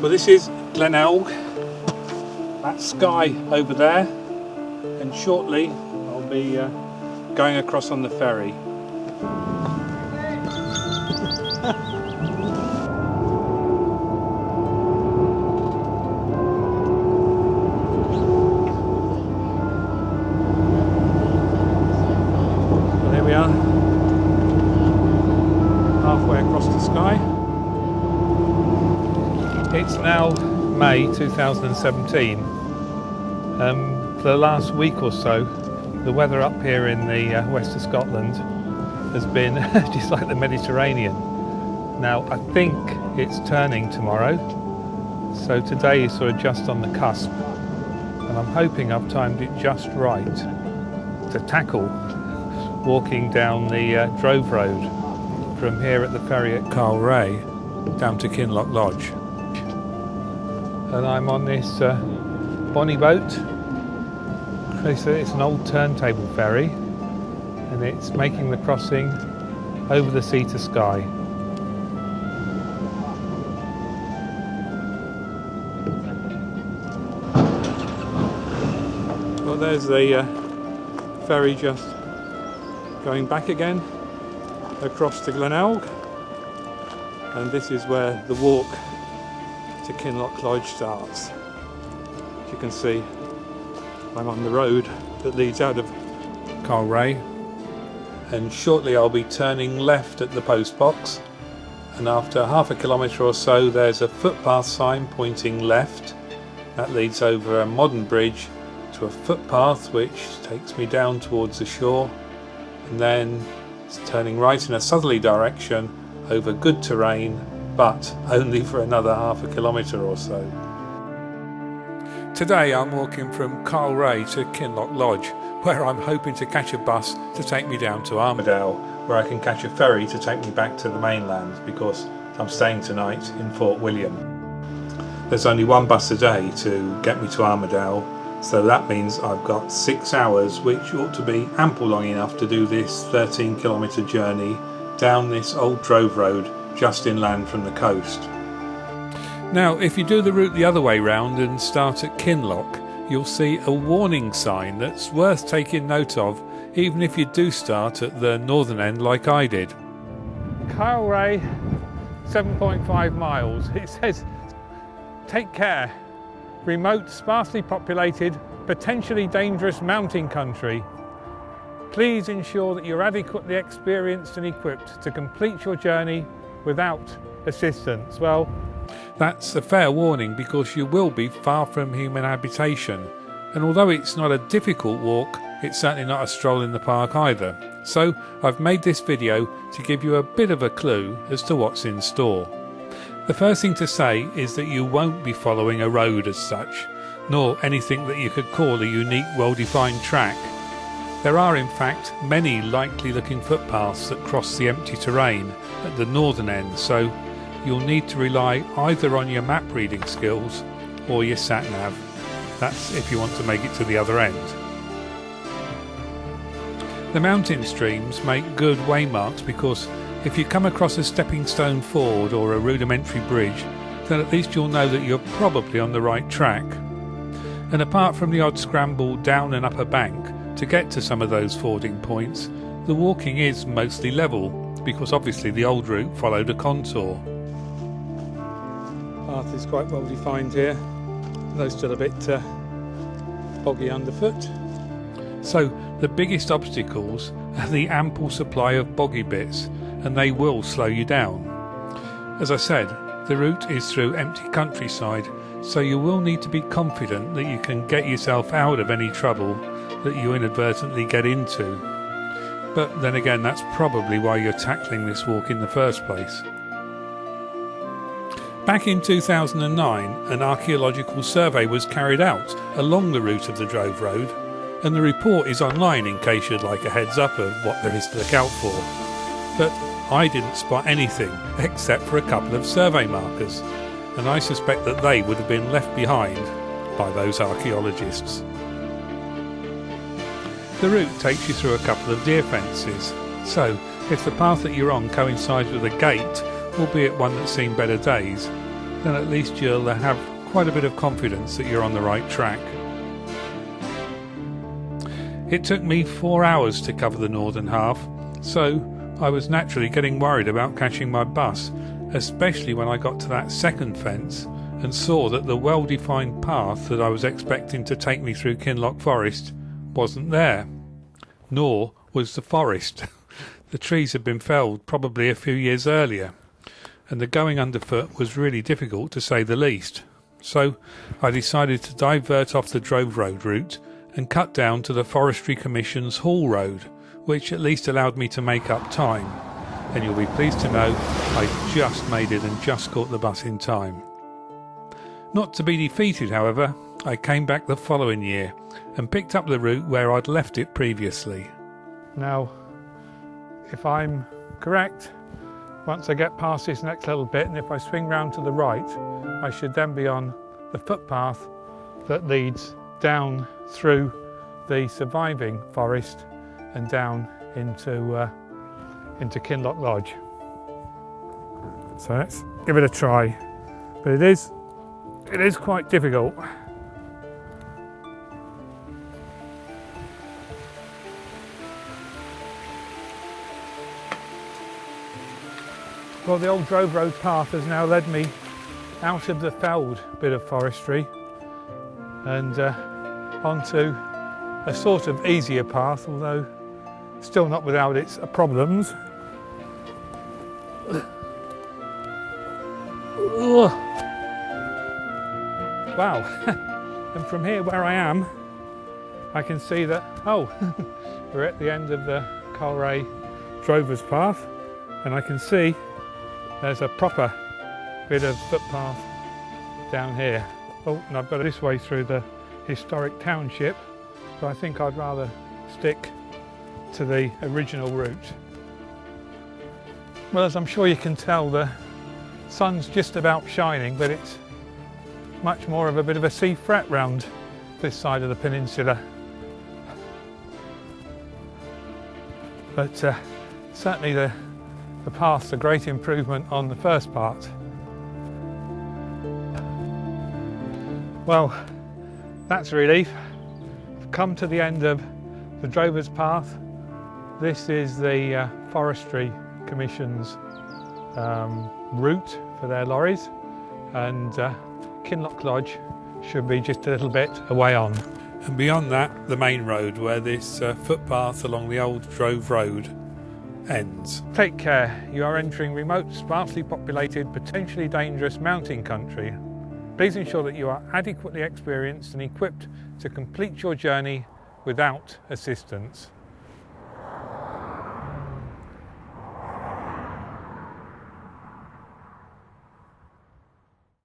Well, this is Kinloch, that's Skye over there, and shortly I'll be going across on the ferry. Well, there we are, halfway across to Skye. It's now May 2017. For the last week or so, the weather up here in the west of Scotland has been just like the Mediterranean. Now, I think it's turning tomorrow, so today is sort of just on the cusp, and I'm hoping I've timed it just right to tackle walking down the Drove Road from here at the ferry at Kylerhea down to Kinloch Lodge. And I'm on this bonny boat. It's an old turntable ferry, and it's making the crossing over the sea to Skye. Well, there's the ferry just going back again across to Kinloch, and this is where the walk to Kinloch Lodge starts. As you can see, I'm on the road that leads out of Kylerhea, and shortly I'll be turning left at the post box, and after half a kilometre or so there's a footpath sign pointing left. That leads over a modern bridge to a footpath which takes me down towards the shore, and then it's turning right in a southerly direction over good terrain, but only for another half a kilometre or so. Today I'm walking from Kylerhea to Kinloch Lodge, where I'm hoping to catch a bus to take me down to Armidale, where I can catch a ferry to take me back to the mainland, because I'm staying tonight in Fort William. There's only one bus a day to get me to Armidale, so that means I've got 6 hours, which ought to be ample long enough to do this 13-kilometre journey down this old Drove Road just inland from the coast. Now, if you do the route the other way round and start at Kinloch, you'll see a warning sign that's worth taking note of, even if you do start at the northern end like I did. Kylerhea, 7.5 miles. It says, take care, remote, sparsely populated, potentially dangerous mountain country. Please ensure that you're adequately experienced and equipped to complete your journey without assistance. Well, that's a fair warning, because you will be far from human habitation, and although it's not a difficult walk, it's certainly not a stroll in the park either. So I've made this video to give you a bit of a clue as to what's in store. The first thing to say is that you won't be following a road as such, nor anything that you could call a unique, well-defined track. There are in fact many likely looking footpaths that cross the empty terrain at the northern end, so you'll need to rely either on your map reading skills or your sat-nav. That's if you want to make it to the other end. The mountain streams make good waymarks, because if you come across a stepping stone ford or a rudimentary bridge, then at least you'll know that you're probably on the right track. And apart from the odd scramble down and up a bank to get to some of those fording points, the walking is mostly level, because obviously the old route followed a contour. Path is quite well defined here, though still a bit boggy underfoot. So the biggest obstacles are the ample supply of boggy bits, and they will slow you down. As I said, the route is through empty countryside, so you will need to be confident that you can get yourself out of any trouble that you inadvertently get into. But then again, that's probably why you're tackling this walk in the first place. Back in 2009, an archaeological survey was carried out along the route of the Drove Road, and the report is online in case you'd like a heads up of what there is to look out for. But I didn't spot anything except for a couple of survey markers, and I suspect that they would have been left behind by those archaeologists. The route takes you through a couple of deer fences, so if the path that you're on coincides with a gate, albeit one that's seen better days, then at least you'll have quite a bit of confidence that you're on the right track. It took me 4 hours to cover the northern half, so I was naturally getting worried about catching my bus, especially when I got to that second fence and saw that the well-defined path that I was expecting to take me through Kinloch Forest wasn't there. Nor was the forest. The trees had been felled probably a few years earlier, and the going underfoot was really difficult to say the least. So I decided to divert off the Drove Road route and cut down to the Forestry Commission's Hall Road, which at least allowed me to make up time. And you'll be pleased to know I just made it and just caught the bus in time. Not to be defeated, however, I came back the following year and picked up the route where I'd left it previously. Now, if I'm correct, once I get past this next little bit, and if I swing round to the right, I should then be on the footpath that leads down through the surviving forest and down into Kinloch Lodge. So let's give it a try. But it is quite difficult. Well, the old Drove Road path has now led me out of the felled bit of forestry and onto a sort of easier path, although still not without its problems. Wow, and from here where I am, I can see that, we're at the end of the Kylerhea Drover's Path, and I can see there's a proper bit of footpath down here. Oh, and I've got this way through the historic township, so I think I'd rather stick to the original route. Well, as I'm sure you can tell, the sun's just about shining, but it's much more of a bit of a sea fret round this side of the peninsula. But certainly the path's a great improvement on the first part. Well, that's a relief. I've come to the end of the Drover's Path. This is the Forestry Commission's route for their lorries, and Kinloch Lodge should be just a little bit away on. And beyond that, the main road where this footpath along the old Drove Road ends. Take care, you are entering remote, sparsely populated, potentially dangerous mountain country. Please ensure that you are adequately experienced and equipped to complete your journey without assistance.